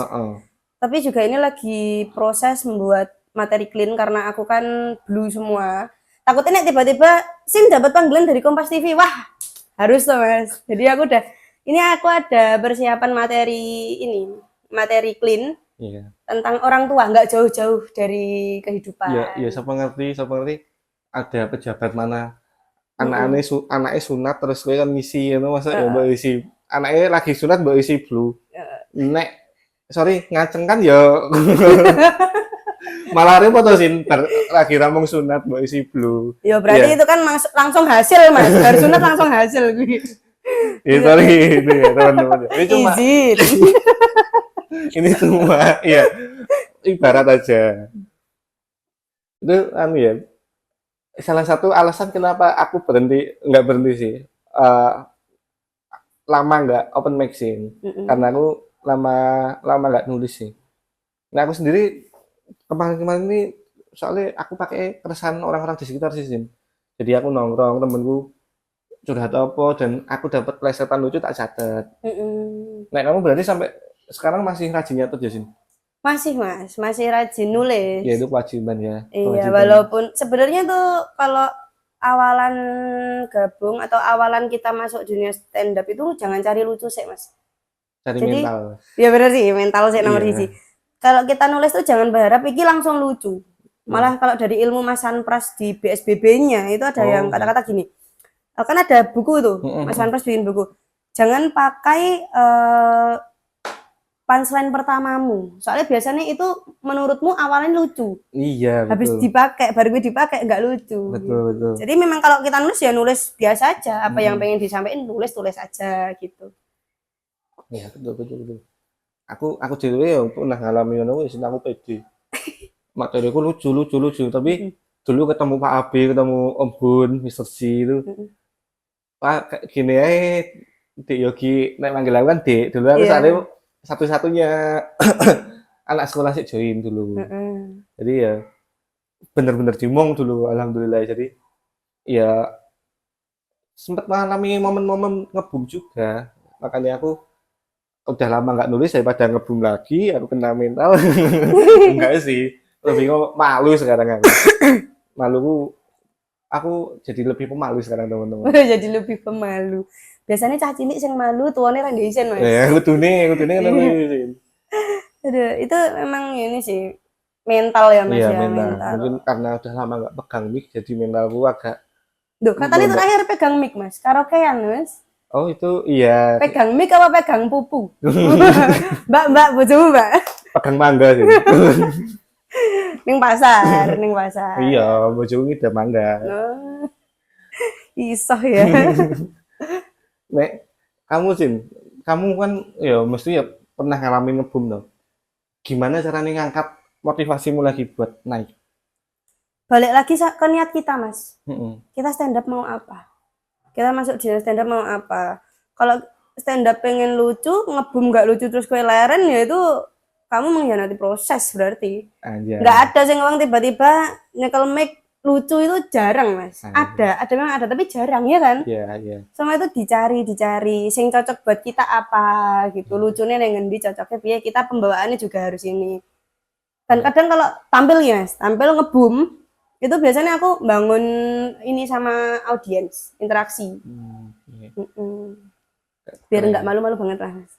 B: tapi juga ini lagi proses membuat materi clean karena aku kan blue semua. Takutnya nih tiba-tiba Sin dapat panggilan dari Kompas TV. Wah, harus tuh Mas. Jadi aku ada persiapan materi clean tentang orang tua, nggak jauh-jauh dari kehidupan.
A: Iya, siapa ngerti ada pejabat mana anaknya sunat terus gue kan ngisi ya masa ya mbak isi anaknya lagi sunat mbak isi blue. Nek sorry ngaceng kan ya malah repot tuh Sin lagi rampung sunat mbak isi blue
B: ya berarti itu kan langsung hasil Mas baru sunat langsung hasil
A: ya sorry itu ya teman-teman ini cuma ini cuma ya ibarat aja itu ya salah satu alasan kenapa aku nggak berhenti sih lama nggak open mic sih karena aku lama nggak nulis sih. Nah aku sendiri kemarin ini soalnya aku pakai keresahan orang-orang di sekitar sih Sin. Jadi aku nongkrong temenku curhat apa dan aku dapat plesetan lucu tak catat. Nah kamu berarti sampai sekarang masih rajin nyatet ya Sin?
B: Masih Mas, masih rajin nulis.
A: Ya itu kewajiban ya.
B: Iya walaupun sebenarnya tuh kalau awalan gabung atau awalan kita masuk dunia stand up itu jangan cari lucu sih Mas.
A: Cari
B: jadi,
A: mental.
B: Ya benar sih, mental sih nomor siji. Kalau kita nulis tuh jangan berharap iki langsung lucu. Malah kalau dari ilmu Mas Sanpras di BSBB-nya itu ada yang kata-kata gini. Kan ada buku tuh, Mas Sanpras bikin buku. Jangan pakai punchline pertamamu. Soalnya biasanya itu menurutmu awalnya lucu.
A: Iya, betul.
B: Habis dipakai, baru dipakai enggak lucu.
A: Betul.
B: Jadi memang kalau kita nulis ya nulis biasa aja. Apa yang pengen disampaikan tulis aja gitu.
A: Iya betul. Aku cewek ya pernah ngalamin ngono wis aku pede. Materiku lucu tapi dulu ketemu Pak Abi, ketemu Om Bun, Mr. C itu. Pak gini aja Dik Yogi nek manggil aku kan Dik. Dulu aku satu-satunya anak sekolah sih join dulu. Jadi ya bener-bener dimong dulu alhamdulillah. Jadi ya sempat mengalami momen-momen ngebum juga. Makanya aku udah lama nggak nulis daripada ngebum lagi aku kena mental enggak sih lebih malu sekarang aku jadi lebih pemalu sekarang teman-teman
B: jadi lebih pemalu biasanya cah cilik sing malu tuane ra ndisen Mas
A: ya kudune kan isin
B: aduh itu memang ini sih mental ya Mas
A: Iya,
B: ya,
A: mental.
B: mental.
A: Mungkin karena udah lama nggak pegang mic, jadi mentalku agak
B: Duh, katanya
A: belum.
B: terakhir pegang mic Mas, karaokean Mas.
A: Oh itu iya,
B: Pegang mic apa pegang pupu? Mbak, bojomu Mbak.
A: pegang mangga sih.
B: Ning pasar, ning pasar.
A: Iya, bojoku udah mangga.
B: Oh, isoh ya.
A: Nek kamu Sin, kamu kan ya mesti ya pernah ngalamin ngebum dong. Gimana caranya ngangkat motivasimu lagi buat naik?
B: Balik lagi ke niat kita Mas.
A: Mm-mm.
B: Kita stand up mau apa? Kita masuk di stand up mau apa? Kalau stand up pengen lucu, ngebum nggak lucu terus kue leren ya itu kamu mengkhianati proses berarti.
A: Anjay.
B: Nggak ada sih orang tiba-tiba nyekel mic lucu itu jarang Mas. Ada memang ada tapi jarang ya kan?
A: Iya, iya.
B: Semua itu dicari, sing cocok buat kita apa gitu. Lucunya yang ngendi cocoknya biar kita pembawaannya juga harus ini. Dan kadang kalau tampil ya Mas, tampil ngebum itu biasanya aku bangun ini sama audiens, interaksi.
A: Iya.
B: Biar
A: Keren.
B: nggak malu-malu banget lah Mas.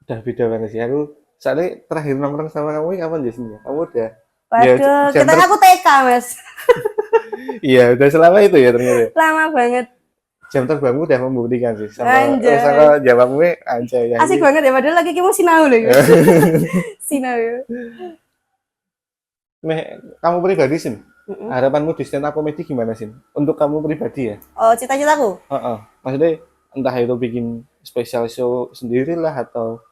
A: Udah beda banget sih. Aku soalnya terakhir nongkrong sama kamu kapan Jasmine ya? Kamu udah
B: Waduh,
A: jam
B: kita aku TK Mas.
A: iya, udah selama itu ya ternyata.
B: Lama banget.
A: Jam terbangmu udah membuktikan sih.
B: Anjay.
A: Sama jawabmu anjay ya.
B: Asik banget ya padahal lagi kamu sinau loh. Sinau.
A: Kamu pribadi sih. Harapanmu di stand up comedy gimana sih? Untuk kamu pribadi ya?
B: Oh, cita-citaku?
A: Maksudnya entah itu bikin special show sendiri lah atau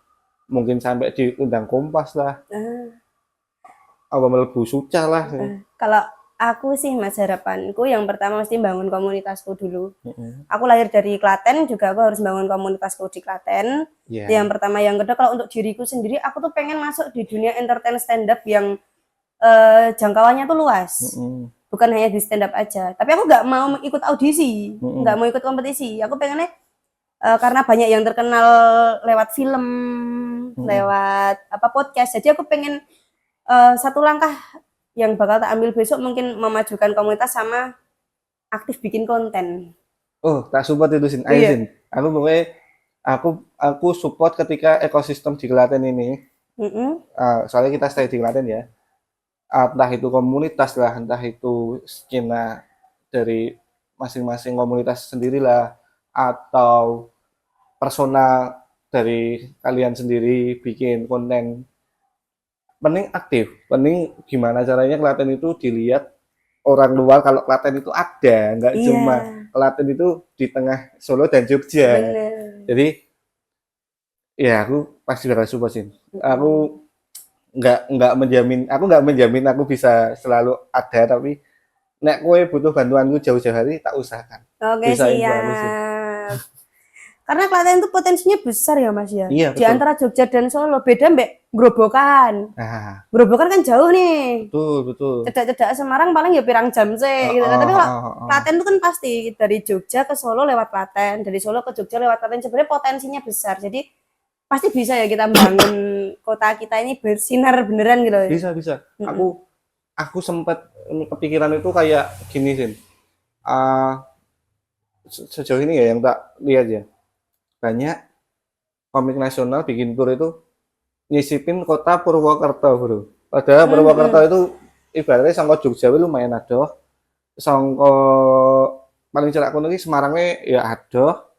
A: mungkin sampai diundang Kompas lah. Apa melebu Suca lah.
B: Kalau aku sih Mas harapanku yang pertama mesti bangun komunitasku dulu. Aku lahir dari Klaten juga aku harus bangun komunitasku di Klaten.
A: Yeah.
B: Yang pertama, yang kedua kalau untuk diriku sendiri aku tuh pengen masuk di dunia entertain stand up yang jangkauannya tuh luas. Bukan hanya di stand up aja. Tapi aku nggak mau ikut audisi, nggak mau ikut kompetisi. Aku pengennya karena banyak yang terkenal lewat film, lewat apa podcast. Jadi aku pengen satu langkah yang bakal tak ambil besok mungkin memajukan komunitas sama aktif bikin konten.
A: Oh, tak support itu Sin. Ayo Sin. Aku pokoknya aku support ketika ekosistem di Klaten ini. Soalnya kita stay di Klaten ya. Entah itu komunitas lah, entah itu skena dari masing-masing komunitas sendirilah, atau personal dari kalian sendiri bikin konten. Penting aktif, penting gimana caranya Klaten itu dilihat orang luar kalau Klaten itu ada, nggak cuma Klaten itu di tengah Solo dan Jogja.
B: Bener.
A: Jadi ya aku pasti bakal support sih. Aku nggak menjamin aku bisa selalu ada, tapi nek kowe butuh bantuanku jauh-jauh hari tak usahakan.
B: Oke, siap. Karena Klaten itu potensinya besar ya Mas ya.
A: Iya,
B: di antara Jogja dan Solo beda mbak Grobogan. Grobogan kan jauh nih.
A: Betul.
B: Cedak-cedak Semarang paling ya pirang jam sih gitu. Tapi kalau Klaten itu kan pasti dari Jogja ke Solo lewat Klaten, dari Solo ke Jogja lewat Klaten. Sebenarnya potensinya besar. Jadi pasti bisa ya kita bangun kota kita ini bersinar beneran gitu ya.
A: Bisa. Aku sempat kepikiran itu kayak gini Sin. Sejauh ini ya yang tak lihat ya. Banyak komik nasional bikin tour itu nyisipin kota Purwokerto, Bro. Padahal Purwokerto itu ibaratnya sangko Jogja lumayan adoh. Sangko paling cerak kono iki Semarangnya ya adoh.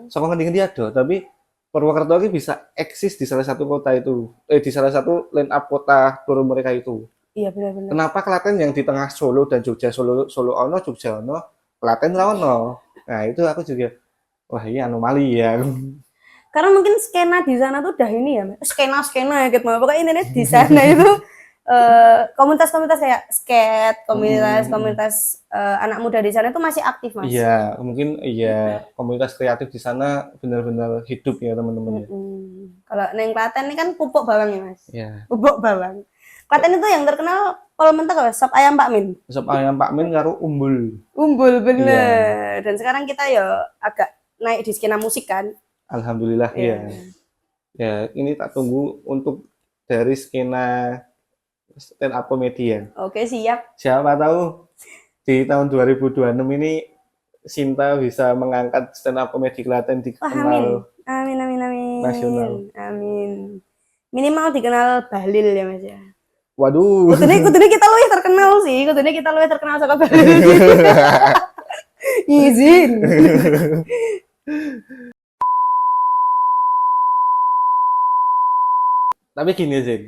A: Sangko ngendi-ngendi adoh, tapi Purwokerto ini bisa eksis di salah satu kota itu. Di salah satu line up kota tour mereka itu.
B: Iya benar-benar.
A: Kenapa Klaten yang di tengah Solo dan Jogja, Solo ono, Jogja ono, Klaten ra ono. Nah, itu aku juga wah ini anomali ya.
B: Karena mungkin skena di sana tuh udah ini ya, skena ya gitu. Pokoknya internet di sana itu komunitas-komunitas kayak skate, komunitas anak muda di sana itu masih aktif Mas.
A: Iya, mungkin iya komunitas kreatif di sana benar-benar hidup ya teman-teman.
B: Kalau neng Klaten ini kan pupuk bawang ya Mas.
A: Iya.
B: Pupuk bawang. Klaten itu yang terkenal kalau mentok apa? Sop ayam Pak Min.
A: Sop ayam Pak Min karo umbul.
B: Umbul bener. Dan sekarang kita ya agak naik di skena musik kan.
A: Alhamdulillah ya. Ya, ini tak tunggu untuk dari skena stand up comedy ya.
B: Oke, siap.
A: Siapa tahu di tahun 2026 ini Sinta bisa mengangkat stand up comedy Klaten dikenal.
B: Amin.
A: Nasional.
B: Amin. Minimal dikenal Bahlil ya Mas ya.
A: Waduh.
B: Kudune kita luwih terkenal sih, kudune kita luwih terkenal saka Bali. Izin.
A: Tapi gini Zin,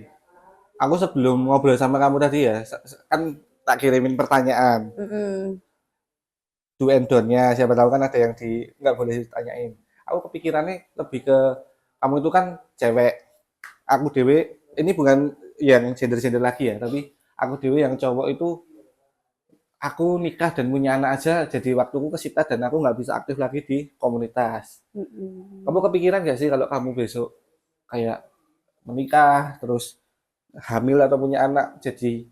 A: aku sebelum ngobrol sama kamu tadi ya, kan tak kirimin pertanyaan,
B: Mm-mm.
A: do and don't-nya, siapa tahu kan ada yang nggak boleh ditanyain. Aku kepikirannya lebih ke, kamu itu kan cewek, aku dewe, ini bukan yang gender-gender lagi ya, tapi aku dewe yang cowok itu, aku nikah dan punya anak aja, jadi waktuku kesita dan aku nggak bisa aktif lagi di komunitas. Kamu
B: Mm-mm.
A: kepikiran nggak sih kalau kamu besok kayak menikah, terus hamil atau punya anak, jadi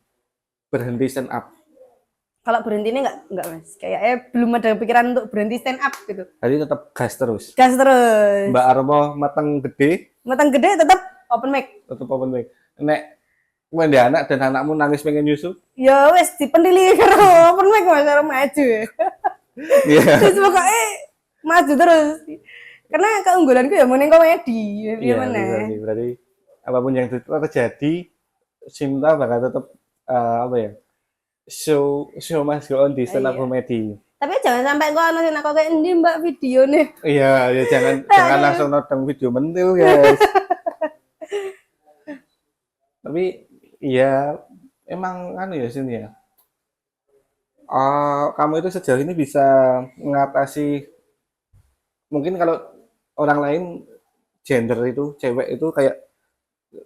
A: berhenti stand up?
B: Kalau berhenti ini enggak Mas. Kayaknya belum ada pikiran untuk berhenti stand up gitu.
A: Jadi tetap gas terus.
B: Gas terus.
A: Mbak Armo mateng gede,
B: Matang gede tetap open mic.
A: tetap open mic. Nek kowe ndek anak dan anakmu nangis pengen nyusu,
B: Ya wes dipendili karo open mic Mas karo maju.
A: iya,
B: Terus pokoknya maju terus. Karena keunggulanku ya mending komedi. Ya
A: iya
B: mana?
A: bisa sih. Berarti apapun yang terjadi, Sinta bakal tetap apa ya, show show must go on di stand up
B: Iya.
A: comedy.
B: Tapi jangan sampai kok anu sing aku kayak endi Mbak video nih.
A: Iya, ya jangan langsung nonton video mentil guys. Tapi ya emang anu ya sini ya. Kamu itu sejauh ini bisa mengatasi, mungkin kalau orang lain gender itu cewek itu kayak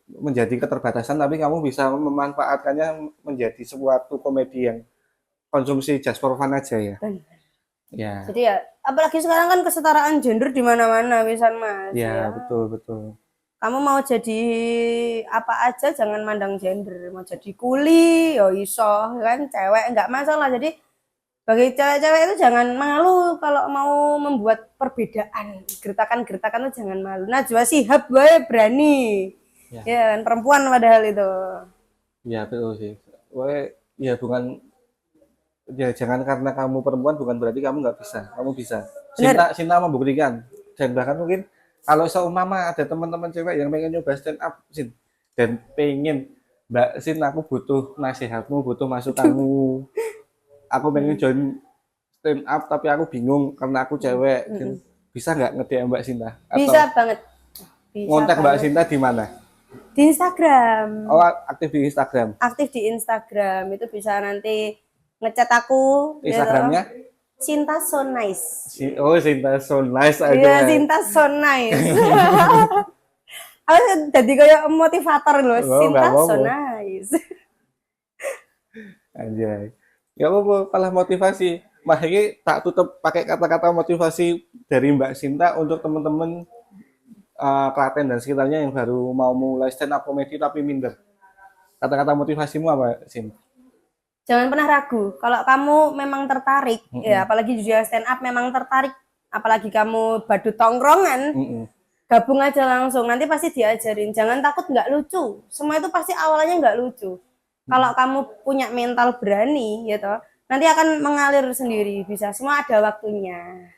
A: menjadi keterbatasan, tapi kamu bisa memanfaatkannya menjadi suatu komedi yang konsumsi just for fun aja ya. Ya,
B: Jadi ya apalagi sekarang kan kesetaraan gender di mana-mana pisan Mas.
A: ya
B: Ya.
A: betul betul.
B: Kamu mau jadi apa aja jangan mandang gender. Mau jadi kuli ya iso kan cewek enggak masalah. Jadi bagi cewek-cewek itu jangan malu kalau mau membuat perbedaan. Gertakan-gertakan itu jangan malu. Najwa Shihab gue berani.
A: Ya,
B: Ya kan perempuan padahal itu.
A: ya betul sih. Wah, ya bukan, ya jangan karena kamu perempuan bukan berarti kamu nggak bisa. Kamu bisa. Sinta
B: Bener.
A: Sinta membuktikan. Dan bahkan mungkin kalau seumpama ada teman-teman cewek yang pengen nyoba stand up, Sin, dan pengen, Mbak Sin, aku butuh nasihatmu, butuh masukanmu. Aku pengen join stand up tapi aku bingung karena aku cewek. Bisa nggak nge-DM Mbak Sinta?
B: Bisa
A: Atau
B: banget. Bisa
A: ngontak Mbak
B: banget.
A: Sinta di mana?
B: Di Instagram.
A: Oh, aktif di Instagram.
B: Aktif di Instagram itu bisa nanti ngechat aku gitu.
A: Instagramnya?
B: Cinta so nice.
A: Oh, Sinta so nice
B: Iya,
A: aja.
B: Cinta so nice. Aku jadi kayak motivator loh,
A: Oh, nggak
B: Cinta so
A: apa-apa.
B: nice.
A: Anjay. Ya apa kalah motivasi. Mah ini tak tutup pakai kata-kata motivasi dari Mbak Sinta untuk teman-teman Klaten dan sekitarnya yang baru mau mulai stand up comedy tapi minder. Kata-kata motivasimu apa, Sin?
B: Jangan pernah ragu. Kalau kamu memang tertarik, ya apalagi di dunia stand up memang tertarik, apalagi kamu badut tongkrongan,
A: Mm-mm.
B: gabung aja langsung. Nanti pasti diajarin. Jangan takut nggak lucu. Semua itu pasti awalnya nggak lucu. Kalau kamu punya mental berani, gitu, nanti akan mengalir sendiri. Bisa. Semua ada waktunya.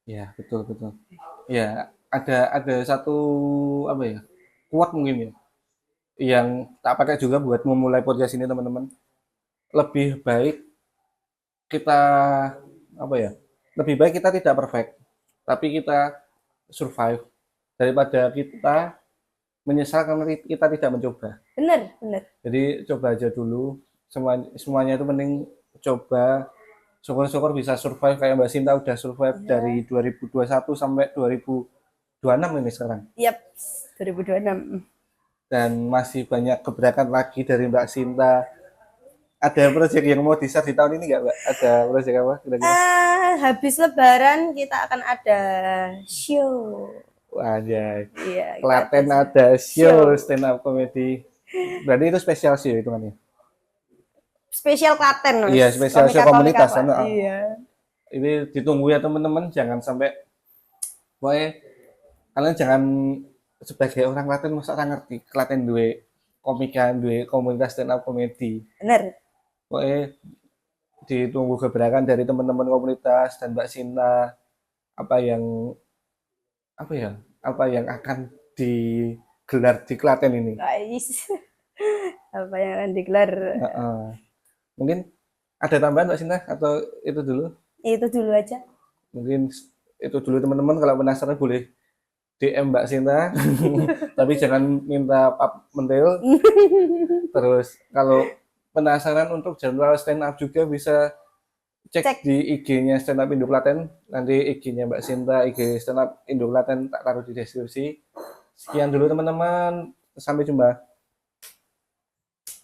A: Ya, betul betul. Ya, ada satu apa ya? Kuat mungkin ya yang tak pakai juga buat memulai podcast ini teman-teman. Lebih baik kita apa ya? Lebih baik kita tidak perfect, tapi kita survive daripada kita menyesal karena kita tidak mencoba.
B: Bener, bener.
A: Jadi coba aja dulu. Semuanya itu mending coba. Syukur-syukur bisa survive kayak Mbak Sinta udah survive dari 2021 sampai 2026 ini sekarang.
B: Yap, 2026.
A: Dan masih banyak gebrakan lagi dari Mbak Sinta. Ada proyek yang mau di-share di tahun ini nggak, Mbak? Ada proyek apa kira-kira?
B: Habis Lebaran kita akan ada show.
A: Wah, anjay.
B: Iya,
A: Klaten
B: kita
A: ada show
B: show.
A: stand up comedy. Berarti itu spesial sih hitungannya.
B: Spesial Klaten, Mas.
A: Iya, spesial show
B: Komika-komika,
A: komunitas.
B: Pak.
A: Nah,
B: Iya.
A: ini ditunggu ya teman-teman, jangan sampai, pokoknya kalian jangan sebagai orang Klaten masa ora ngerti Klaten duwe komika, duwe komunitas stand up comedy.
B: Bener.
A: Pokoknya ditunggu gebrakan dari teman-teman komunitas dan Mbak Sinta, apa yang apa ya, apa yang akan digelar di Klaten ini.
B: Guys. apa yang akan digelar.
A: Heeh. Mungkin ada tambahan Mbak Sinta atau itu dulu?
B: Itu dulu aja.
A: Mungkin itu dulu teman-teman, kalau penasaran boleh DM Mbak Sinta. Tapi jangan minta pap mentil. Terus kalau penasaran untuk jadwal stand up juga bisa cek
B: Cek.
A: di IG-nya Stand Up Indo Klaten. Nanti IG-nya Mbak Sinta, IG Stand Up Indo Klaten tak taruh di deskripsi. Sekian dulu teman-teman. Sampai jumpa.